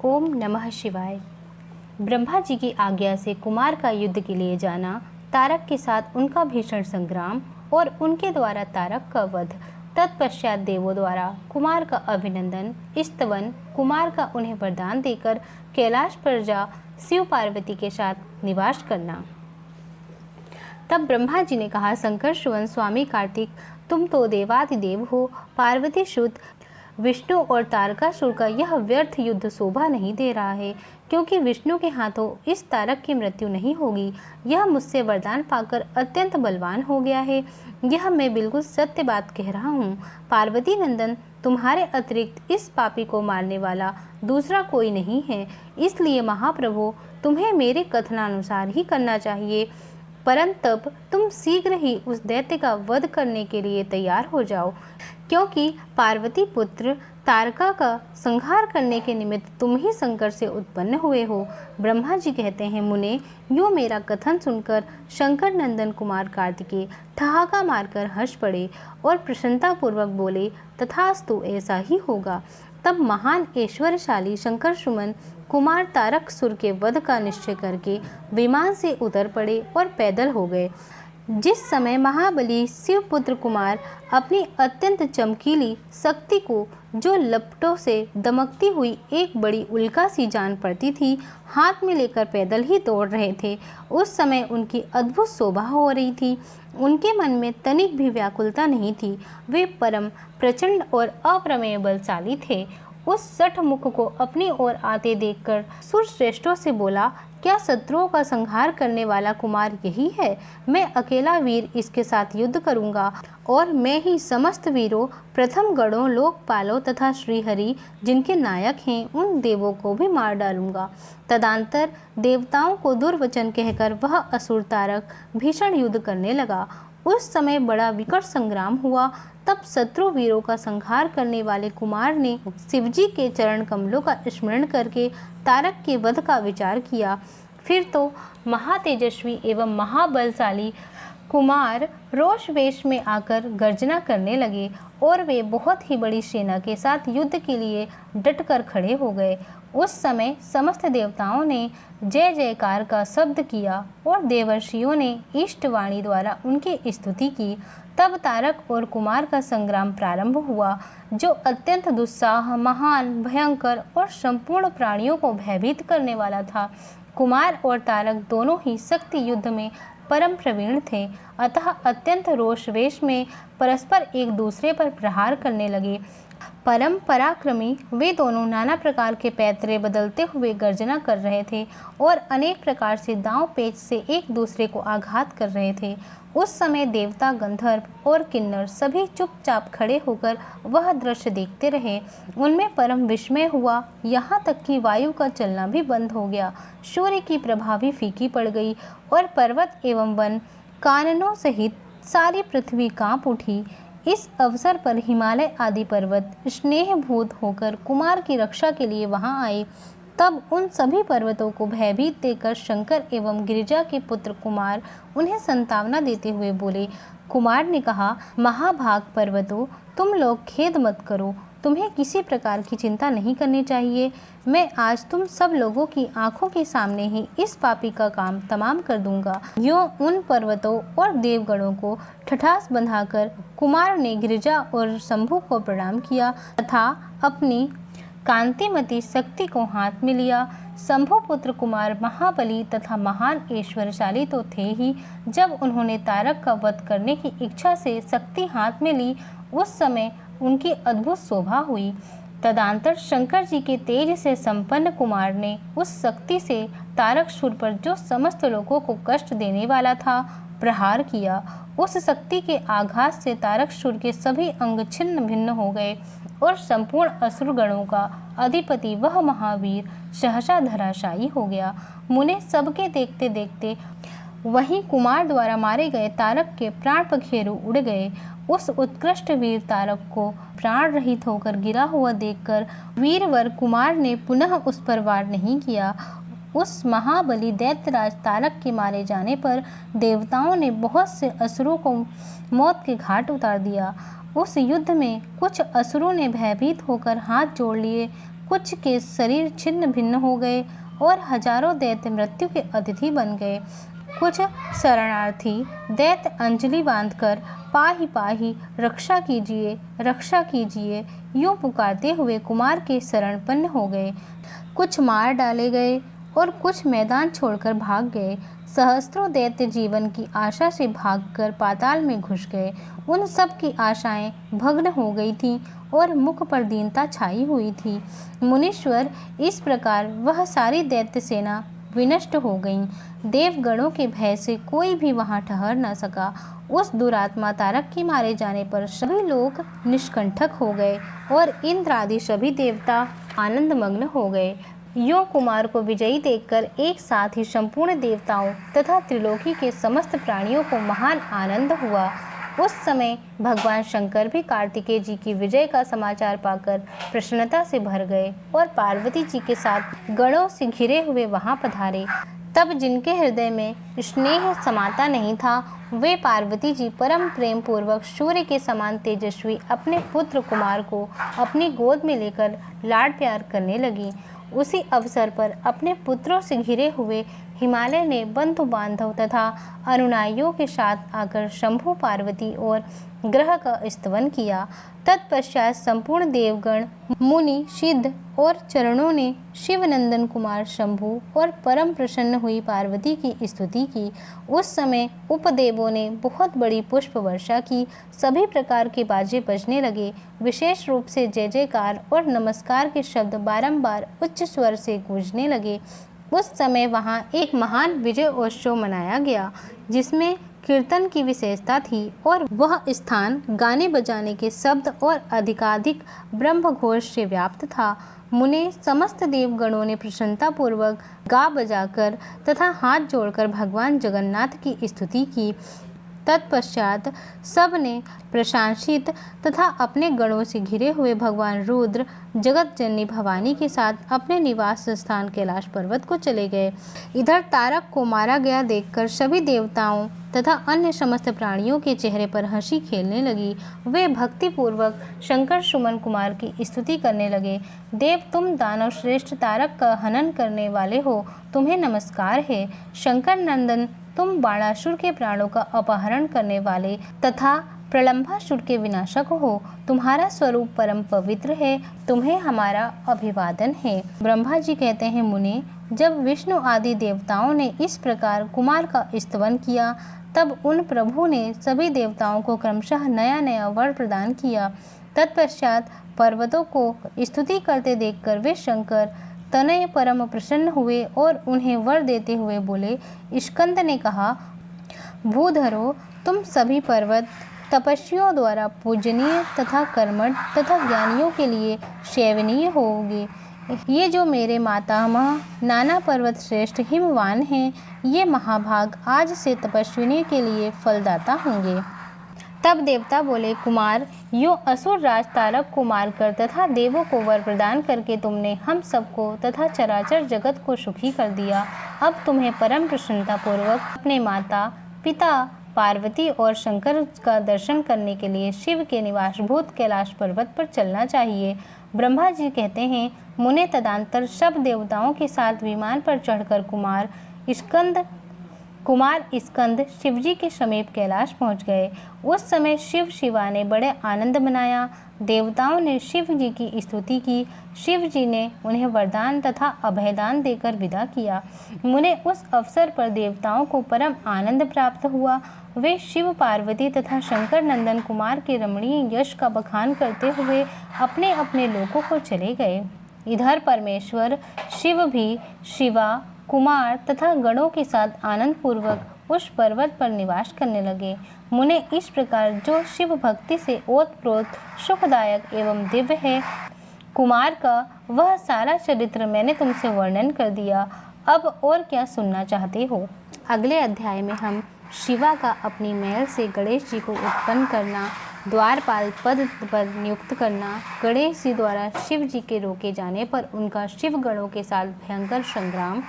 ओम नमः शिवाय। ब्रह्मा जी की आज्ञा से कुमार का युद्ध के लिए जाना, तारक के साथ उनका भीषण संग्राम और उनके द्वारा तारक का वध, तत्पश्चात देवों द्वारा कुमार का अभिनंदन, स्तवन, कुमार का उन्हें वरदान देकर कैलाश पर जा शिव पार्वती के साथ निवास करना। तब ब्रह्मा जी ने कहा, शंकर सुवन स्वामी कार्तिक, तुम तो देवादिदेव हो, पार्वती सुत विष्णु और तारकासुर का यह व्यर्थ युद्ध शोभा नहीं दे रहा है, क्योंकि विष्णु के हाथों इस तारक की मृत्यु नहीं होगी। यह मुझसे वरदान पाकर अत्यंत बलवान हो गया है। यह मैं बिल्कुल सत्य बात कह रहा हूँ। पार्वती नंदन, तुम्हारे अतिरिक्त इस पापी को मारने वाला दूसरा कोई नहीं है, इसलिए महाप्रभु तुम्हें मेरे कथनानुसार ही करना चाहिए। परंतु तुम शीघ्र ही उस दैत्य का वध करने के लिए तैयार हो जाओ, क्योंकि पार्वती पुत्र तारका का संहार करने के निमित्त तुम ही शंकर से उत्पन्न हुए हो। ब्रह्मा जी कहते हैं, मुने, यूँ मेरा कथन सुनकर शंकर नंदन कुमार कार्तिकेय ठहाका मारकर हंस पड़े और प्रसन्नतापूर्वक बोले, तथास्तु, ऐसा ही होगा। तब महान ऐश्वर्यशाली शंकर सुमन कुमार तारकासुर के वध का निश्चय करके विमान से उतर पड़े और पैदल हो गए। जिस समय महाबली शिवपुत्र कुमार अपनी अत्यंत चमकीली शक्ति को, जो लपटों से दमकती हुई एक बड़ी उल्का सी जान पड़ती थी, हाथ में लेकर पैदल ही दौड़ रहे थे, उस समय उनकी अद्भुत शोभा हो रही थी। उनके मन में तनिक भी व्याकुलता नहीं थी। वे परम प्रचंड और अप्रमेय बलशाली थे। उस सठ मुख को अपनी ओर आते देखकर सुरश्रेष्ठों से बोला, क्या शत्रुओं का संहार करने वाला कुमार यही है? मैं अकेला वीर इसके साथ युद्ध करूंगा और मैं ही समस्त वीरों, प्रथम गणों, लोकपालों तथा श्रीहरि जिनके नायक हैं, उन देवों को भी मार डालूंगा। तदंतर देवताओं को दुर्वचन कहकर वह असुर तारक भीषण युद्ध करने लगा। उस समय बड़ा विकट संग्राम हुआ। तब शत्रु वीरों का संहार करने वाले कुमार ने शिवजी के चरण कमलों का स्मरण करके तारक के वध का विचार किया। फिर तो महातेजस्वी एवं महाबलशाली कुमार रोष वेश में आकर गर्जना करने लगे और वे बहुत ही बड़ी सेना के साथ युद्ध के लिए डटकर खड़े हो गए। उस समय समस्त देवताओं ने जय जयकार का शब्द किया और देवर्षियों ने इष्टवाणी द्वारा उनकी स्तुति की। तब तारक और कुमार का संग्राम प्रारंभ हुआ, जो अत्यंत दुस्साह, महान, भयंकर और संपूर्ण प्राणियों को भयभीत करने वाला था। कुमार और तारक दोनों ही शक्ति युद्ध में परम प्रवीण थे, अतः अत्यंत रोषवेश में परस्पर एक दूसरे पर प्रहार करने लगे। परम पराक्रमी वे दोनों नाना प्रकार के पैतरे बदलते हुए गर्जना कर रहे थे और अनेक प्रकार से दांव पेच से एक दूसरे को आघात कर रहे थे। उस समय देवता, गंधर्व और किन्नर सभी चुपचाप खड़े होकर वह दृश्य देखते रहे। उनमें परम विस्मय हुआ, यहाँ तक कि वायु का चलना भी बंद हो गया। सूर्य की प्रभा भी फीकी पड़ गई और पर्वत एवं वन, काननों सहित सारी पृथ्वी कांप उठी। इस अवसर पर हिमालय आदि पर्वत स्नेहभूत होकर कुमार की रक्षा के लिए वहां आए। तब उन सभी पर्वतों को भयभीत देकर शंकर एवं गिरिजा के पुत्र कुमार उन्हें संतावना देते हुए बोले। कुमार ने कहा, महाभाग पर्वतों, तुम लोग खेद मत करो, तुम्हें किसी प्रकार की चिंता नहीं करनी चाहिए। मैं आज तुम सब लोगों की आंखों के सामने ही इस पापी का काम तमाम कर दूंगा। यूँ उन पर्वतों और देवगणों को ठठास बंधाकर कुमार ने गिरिजा और शंभु को प्रणाम किया तथा अपनी कांतिमती शक्ति को हाथ में लिया। शंभु पुत्र कुमार महाबली तथा महान ऐश्वर्यशाली तो थे ही। जब उन्होंने तारक का वध करने की इच्छा से शक्ति हाथ में ली, उस समय उनकी अद्भुत शोभा हुई। तदंतर शंकर जी के तेज से संपन्न कुमार ने उस शक्ति से तारकासुर पर, जो समस्त लोगों को कष्ट देने वाला था, प्रहार किया। उस शक्ति के आघात से तारकासुर के सभी अंग छिन्न भिन्न हो गए और संपूर्ण असुरगणों का अधिपति वह महावीर सहसा धराशायी हो गया। मुने, सबके देखते देखते वहीं कुमार द्वारा मारे गए तारक के प्राण पखेरु उड़ गए। उस उत्कृष्ट वीर तारक को प्राण रहित होकर गिरा हुआ देखकर वीरवर कुमार ने पुनः उस पर वार नहीं किया। उस महाबली दैत्यराज तारक के मारे जाने पर देवताओं ने बहुत से असुरों को मौत के घाट उतार दिया। उस युद्ध में कुछ असुरों ने भयभीत होकर हाथ जोड़ लिए, कुछ के शरीर छिन्न भिन्न हो गए और हजारों दैत्य मृत्यु के अतिथि बन गए। कुछ शरणार्थी दैत्य अंजलि बांधकर पाही रक्षा कीजिए यूं पुकारते हुए कुमार के शरणपन्न हो गए। कुछ मार डाले गए और कुछ मैदान छोड़कर भाग गए। सहस्त्रों दैत्य जीवन की आशा से भागकर पाताल में घुस गए। उन सब की आशाएं भग्न हो गई थीं और मुख पर दीनता छाई हुई थी। मुनीश्वर, इस प्रकार वह सारी दैत्य सेना विनष्ट हो गई। देवगणों के भय से कोई भी वहां ठहर न सका। उस दुरात्मा तारक के मारे जाने पर सभी लोग निष्कंठक हो गए और इंद्र आदि सभी देवता आनंदमग्न हो गए। यूं कुमार को विजयी देखकर एक साथ ही संपूर्ण देवताओं तथा त्रिलोकी के समस्त प्राणियों को महान आनंद हुआ। उस समय भगवान शंकर भी कार्तिकेय जी की विजय का समाचार पाकर प्रसन्नता से भर गए और पार्वती जी के साथ गणों से घिरे हुए वहां पधारे। तब जिनके हृदय में स्नेह समाता नहीं था, वे पार्वती जी परम प्रेम पूर्वक सूर्य के समान तेजस्वी अपने पुत्र कुमार को अपनी गोद में लेकर लाड प्यार करने लगी। उसी अवसर पर अपने पुत्रों से घिरे हुए हिमालय ने बंधु बांधव तथा अनुयायियों के साथ आकर शंभु, पार्वती और ग्रह का स्तवन किया। तत्पश्चात संपूर्ण देवगण, मुनि, सिद्ध और चरणों ने शिवनंदन कुमार शंभु और परम प्रसन्न हुई पार्वती की स्तुति की। उस समय उपदेवों ने बहुत बड़ी पुष्प वर्षा की। सभी प्रकार के बाजे बजने लगे। विशेष रूप से जय जयकार और नमस्कार के शब्द बारंबार उच्च स्वर से गूंजने लगे। उस समय वहाँ एक महान विजय उत्सव मनाया गया, जिसमें कीर्तन की विशेषता थी और वह स्थान गाने बजाने के शब्द और अधिकाधिक ब्रह्मघोष से व्याप्त था। मुने समस्त देवगणों ने प्रसन्नता पूर्वक गा बजाकर तथा हाथ जोड़कर भगवान जगन्नाथ की स्तुति की। तत्पश्चात सब ने प्रशंसित तथा अपने गणों से घिरे हुए भगवान रुद्र, जगत जननी भवानी के साथ अपने निवास स्थान कैलाश पर्वत को चले गए। इधर तारक को मारा गया देखकर सभी देवताओं तथा अन्य समस्त प्राणियों के चेहरे पर हंसी खेलने लगी। वे भक्ति पूर्वक शंकर सुमन कुमार की स्तुति करने लगे। देव, तुम दानव श्रेष्ठ तारक का हनन करने वाले हो, तुम्हें नमस्कार है। शंकर नंदन, तुम बाणासुर के प्राणों का अपहरण करने वाले तथा प्रलंबासुर के विनाशक हो। तुम्हारा स्वरूप परम पवित्र है, तुम्हें हमारा अभिवादन है। ब्रह्मा जी कहते हैं, मुने, जब विष्णु आदि देवताओं ने इस प्रकार कुमार का स्तवन किया, तब उन प्रभु ने सभी देवताओं को क्रमशः नया नया वर प्रदान किया। तत्पश्चात पर्वतों को स्तुति करते देखकर वे शंकर तनय परम प्रसन्न हुए और उन्हें वर देते हुए बोले। स्कंद ने कहा, भूधरो, तुम सभी पर्वत तपस्वियों द्वारा पूजनीय तथा कर्मठ तथा ज्ञानियों के लिए सेवनीय होंगे। ये जो मेरे मातामह नाना पर्वत श्रेष्ठ हिमवान हैं, ये महाभाग आज से तपस्विनी के लिए फलदाता होंगे। तब देवता बोले, कुमार, यो असुर राज तारक को मारकर तथा देवों को वर प्रदान करके तुमने हम सबको तथा चराचर जगत को सुखी कर दिया। अब तुम्हें परम प्रसन्नता पूर्वक अपने माता पिता पार्वती और शंकर का दर्शन करने के लिए शिव के निवासभूत कैलाश पर्वत पर चलना चाहिए। ब्रह्मा जी कहते हैं, मुने, तदंतर सब देवताओं के साथ विमान पर चढ़कर कुमार स्कंद शिवजी के समीप कैलाश पहुंच गए। उस समय शिव शिवा ने बड़े आनंद मनाया। देवताओं ने शिव जी की स्तुति की। शिव जी ने उन्हें वरदान तथा अभयदान देकर विदा किया। मुने, उस अवसर पर देवताओं को परम आनंद प्राप्त हुआ। वे शिव, पार्वती तथा शंकर नंदन कुमार के रमणीय यश का बखान करते हुए अपने अपने लोकों को चले गए। इधर परमेश्वर शिव भी शिवा, कुमार तथा गणों के साथ आनंद पूर्वक उस पर्वत पर निवास करने लगे। मुने, इस प्रकार जो शिव भक्ति से ओतप्रोत सुखदायक एवं दिव्य है, कुमार का वह सारा चरित्र मैंने तुमसे वर्णन कर दिया। अब और क्या सुनना चाहते हो? अगले अध्याय में हम शिवा का अपनी महल से गणेश जी को उत्पन्न करना, द्वारपाल पद पर नियुक्त करना, गणेश जी द्वारा शिव जी के रोके जाने पर उनका शिव गणों के साथ भयंकर संग्राम,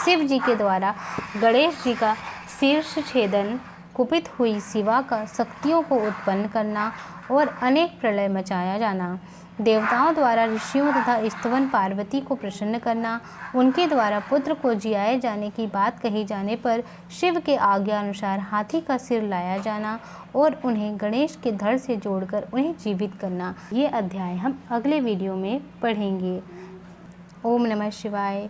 शिव जी के द्वारा गणेश जी का शीर्ष छेदन कुपित हुई शिवा का शक्तियों को उत्पन्न करना और अनेक प्रलय मचाया जाना, देवताओं द्वारा ऋषियों तथा स्तवन पार्वती को प्रसन्न करना, उनके द्वारा पुत्र को जियाए जाने की बात कही जाने पर शिव के आज्ञा अनुसार हाथी का सिर लाया जाना और उन्हें गणेश के धड़ से जोड़कर उन्हें जीवित करना। ये अध्याय हम अगले वीडियो में पढ़ेंगे। ओम नमः शिवाय।